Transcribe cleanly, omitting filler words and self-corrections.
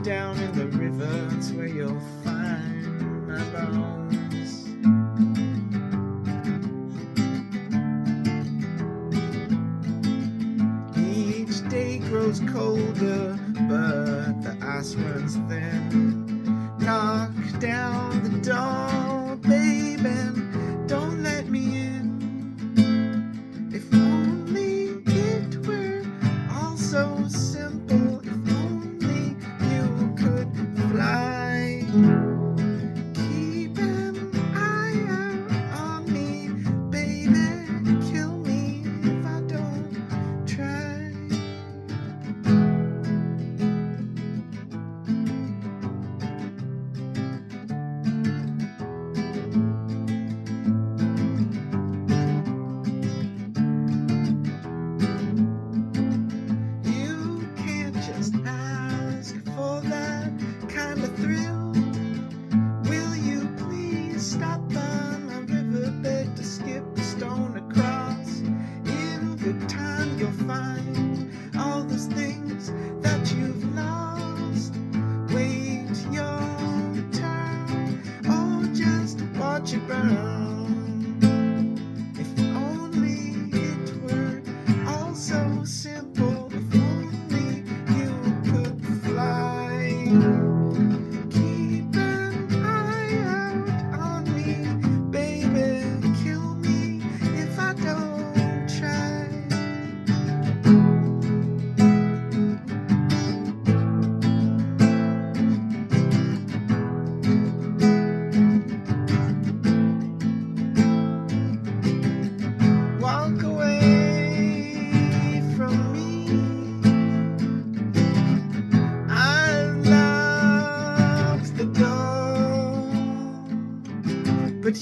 down in the river, it's where you'll find my bones. Each day grows colder, but the ice runs thin. Knock down the door, baby, don't let me in. If only it were all so simple. If only you could fly. Keep an eye out on me, baby. Kill me if I don't try. Ask for that kind of thrill. Will you please stop on my riverbed to skip a stone across? In good time you'll find all those things that you've lost. Wait your turn, or just watch it burn. If only it were all so simple. Keep an eye out on me, baby. Kill me if I don't try. Walk away from me. But